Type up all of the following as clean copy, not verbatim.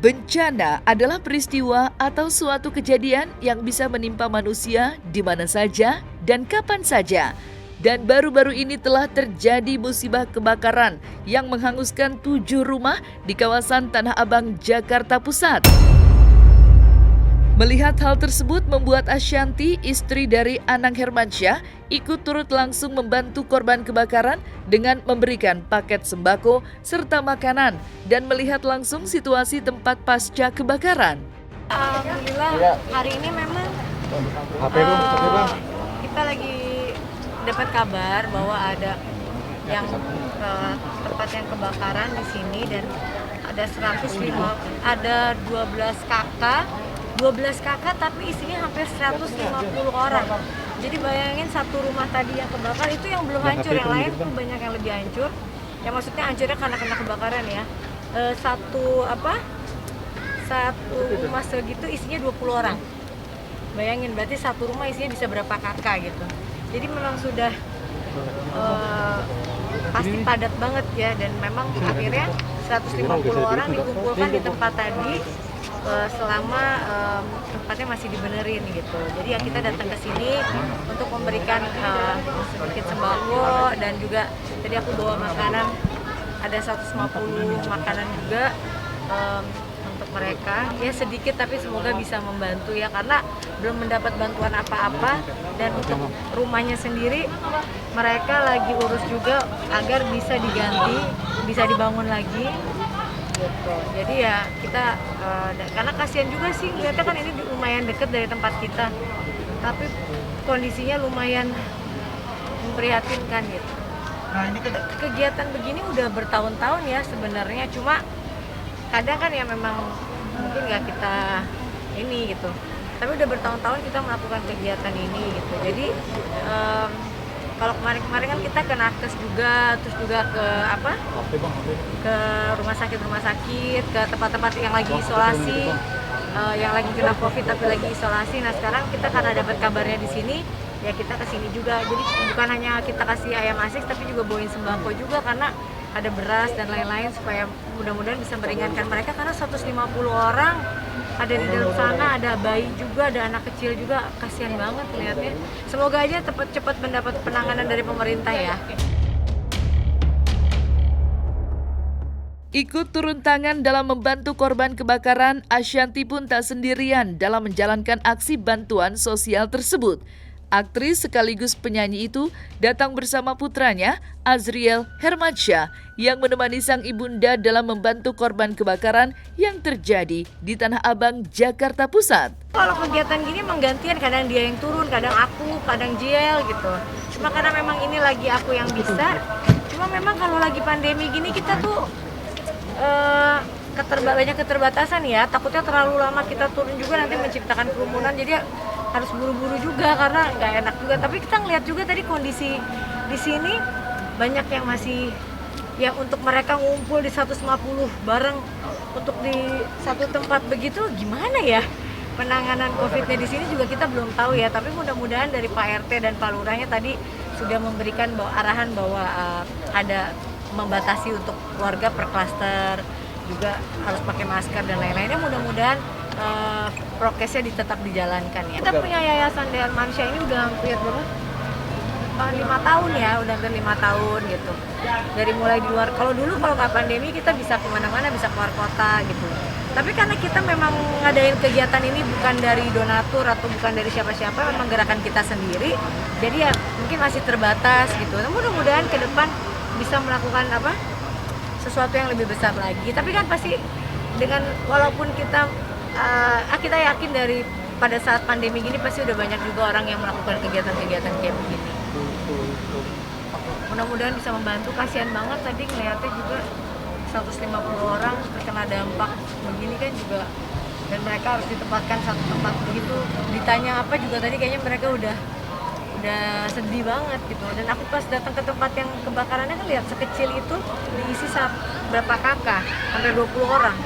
Bencana adalah peristiwa atau suatu kejadian yang bisa menimpa manusia di mana saja dan kapan saja. Dan baru-baru ini telah terjadi musibah kebakaran yang menghanguskan 7 rumah di kawasan Tanah Abang, Jakarta Pusat. Melihat hal tersebut membuat Ashanti, istri dari Anang Hermansyah, ikut turut langsung membantu korban kebakaran dengan memberikan paket sembako serta makanan dan melihat langsung situasi tempat pasca kebakaran. Alhamdulillah hari ini memang kita lagi dapat kabar bahwa ada yang tempat yang kebakaran di sini dan ada 12 kakak tapi isinya hampir 150 orang. Jadi bayangin satu rumah tadi yang kebakar itu yang belum hancur, yang lain tuh banyak yang lebih hancur. Ya maksudnya hancurnya karena kena kebakaran ya. Satu rumah segitu isinya 20 orang. Bayangin berarti satu rumah isinya bisa berapa kakak gitu. Jadi memang sudah pasti padat banget ya, dan memang akhirnya 150 orang dikumpulkan di tempat tadi selama tempatnya masih dibenerin gitu. Jadi ya kita datang ke sini untuk memberikan sedikit sembako, dan juga tadi aku bawa makanan, ada 150 makanan juga untuk mereka. Ya sedikit tapi semoga bisa membantu ya, karena belum mendapat bantuan apa-apa, dan untuk rumahnya sendiri mereka lagi urus juga agar bisa diganti, bisa dibangun lagi. Gitu. Jadi ya kita karena kasihan juga sih lihatnya, kan ini lumayan dekat dari tempat kita, tapi kondisinya lumayan memprihatinkan gitu. Nah ini kegiatan begini udah bertahun-tahun ya sebenarnya, cuma kadang kan ya memang mungkin nggak kita ini gitu, tapi udah bertahun-tahun kita melakukan kegiatan ini gitu. Jadi kalau kemarin kan kita ke nakes juga, terus juga ke ke rumah sakit, ke tempat-tempat yang lagi isolasi, yang lagi kena COVID tapi lagi isolasi. Nah sekarang kita karena dapat kabarnya di sini, ya kita ke sini juga. Jadi bukan hanya kita kasih ayam asis, tapi juga bawain sembako juga, karena ada beras dan lain-lain, supaya mudah-mudahan bisa meringankan mereka, karena 150 orang ada di dalam sana, ada bayi juga, ada anak kecil juga, kasihan banget lihatnya. Semoga aja cepat mendapat penanganan dari pemerintah ya. Ikut turun tangan dalam membantu korban kebakaran, Ashanti pun tak sendirian dalam menjalankan aksi bantuan sosial tersebut. Aktris sekaligus penyanyi itu datang bersama putranya, Azriel Hermansyah, yang menemani sang ibunda dalam membantu korban kebakaran yang terjadi di Tanah Abang, Jakarta Pusat. Kalau kegiatan gini menggantian, kadang dia yang turun, kadang aku, kadang Jiel gitu. Cuma karena memang ini lagi aku yang bisa. Cuma memang kalau lagi pandemi gini kita tuh banyak keterbatasan ya. Takutnya terlalu lama kita turun juga nanti menciptakan kerumunan. Jadi harus buru-buru juga karena nggak enak juga. Tapi kita ngeliat juga tadi kondisi di sini banyak yang masih ya, untuk mereka ngumpul di 150 bareng untuk di satu tempat begitu, gimana ya penanganan COVID-nya di sini juga kita belum tahu ya. Tapi mudah-mudahan dari Pak RT dan Pak Lurahnya tadi sudah memberikan arahan bahwa ada membatasi untuk keluarga per klaster, juga harus pakai masker dan lain-lainnya. Mudah-mudahan prokesnya tetap dijalankan ya. Kita punya Yayasan Dean Mansyah ini udah hampir 5 tahun ya, udah hampir 5 tahun gitu. Dari mulai di luar, kalau nggak pandemi kita bisa kemana-mana, bisa keluar kota gitu. Tapi karena kita memang ngadain kegiatan ini bukan dari donatur atau bukan dari siapa-siapa, memang gerakan kita sendiri. Jadi ya mungkin masih terbatas gitu. Nah, mudah-mudahan ke depan bisa melakukan sesuatu yang lebih besar lagi. Tapi kan pasti dengan walaupun kita yakin dari pada saat pandemi gini pasti udah banyak juga orang yang melakukan kegiatan-kegiatan kayak begini. Mudah-mudahan bisa membantu. Kasihan banget tadi ngeliatnya juga 150 orang terkena dampak begini kan juga, dan mereka harus ditempatkan satu tempat begitu. Ditanya apa juga tadi kayaknya mereka udah sedih banget gitu. Dan aku pas datang ke tempat yang kebakarannya kan lihat sekecil itu diisi berapa kakak, hampir 20 orang.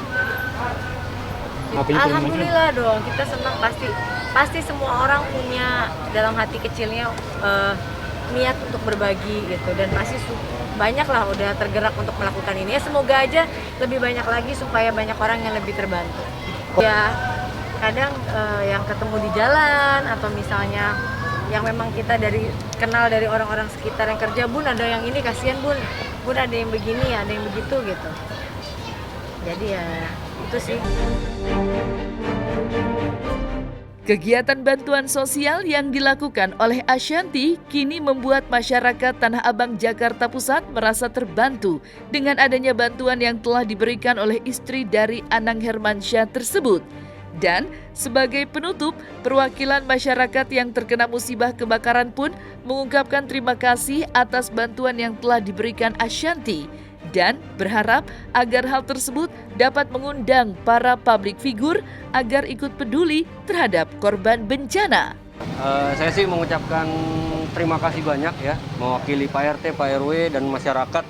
Alhamdulillah dong, kita senang pasti. pasti semua orang punya dalam hati kecilnya niat untuk berbagi gitu, dan pasti banyak lah udah tergerak untuk melakukan ini. Ya semoga aja lebih banyak lagi supaya banyak orang yang lebih terbantu. Ya kadang yang ketemu di jalan atau misalnya yang memang kita kenal dari orang-orang sekitar yang kerja, bun ada yang ini kasihan bun ada yang begini, ada yang begitu gitu. Jadi ya itu sih. Kegiatan bantuan sosial yang dilakukan oleh Ashanti kini membuat masyarakat Tanah Abang, Jakarta Pusat merasa terbantu dengan adanya bantuan yang telah diberikan oleh istri dari Anang Hermansyah tersebut. Dan sebagai penutup, perwakilan masyarakat yang terkena musibah kebakaran pun mengungkapkan terima kasih atas bantuan yang telah diberikan Ashanti dan berharap agar hal tersebut dapat mengundang para publik figur agar ikut peduli terhadap korban bencana. Saya sih mengucapkan terima kasih banyak ya, mewakili Pak RT, Pak RW, dan masyarakat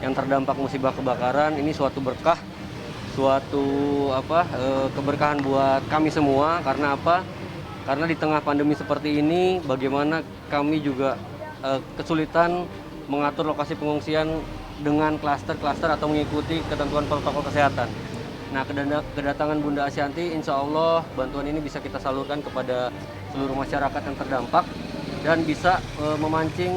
yang terdampak musibah kebakaran. Ini suatu berkah, suatu keberkahan buat kami semua. Karena apa? Karena di tengah pandemi seperti ini, bagaimana kami juga kesulitan mengatur lokasi pengungsian dengan klaster-klaster atau mengikuti ketentuan protokol kesehatan. Nah, kedatangan Bunda Ashanti, insya Allah bantuan ini bisa kita salurkan kepada seluruh masyarakat yang terdampak dan bisa memancing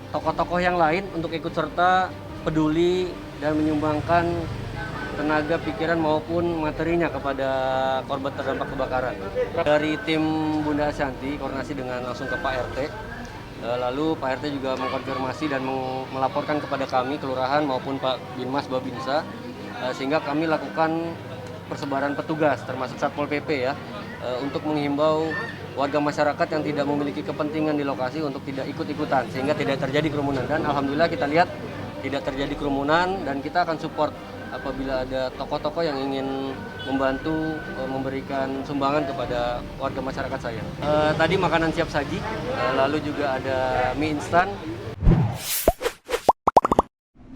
tokoh-tokoh yang lain untuk ikut serta peduli dan menyumbangkan tenaga, pikiran maupun materinya kepada korban terdampak kebakaran. Dari tim Bunda Ashanti koordinasi dengan langsung ke Pak RT. Lalu Pak RT juga mengkonfirmasi dan melaporkan kepada kami, kelurahan maupun Pak Binmas, Babinsa, sehingga kami lakukan persebaran petugas termasuk Satpol PP ya, untuk menghimbau warga masyarakat yang tidak memiliki kepentingan di lokasi untuk tidak ikut-ikutan sehingga tidak terjadi kerumunan. Dan alhamdulillah kita lihat tidak terjadi kerumunan dan kita akan support apabila ada tokoh-tokoh yang ingin membantu memberikan sumbangan kepada warga masyarakat saya. Tadi makanan siap saji, lalu juga ada mie instan,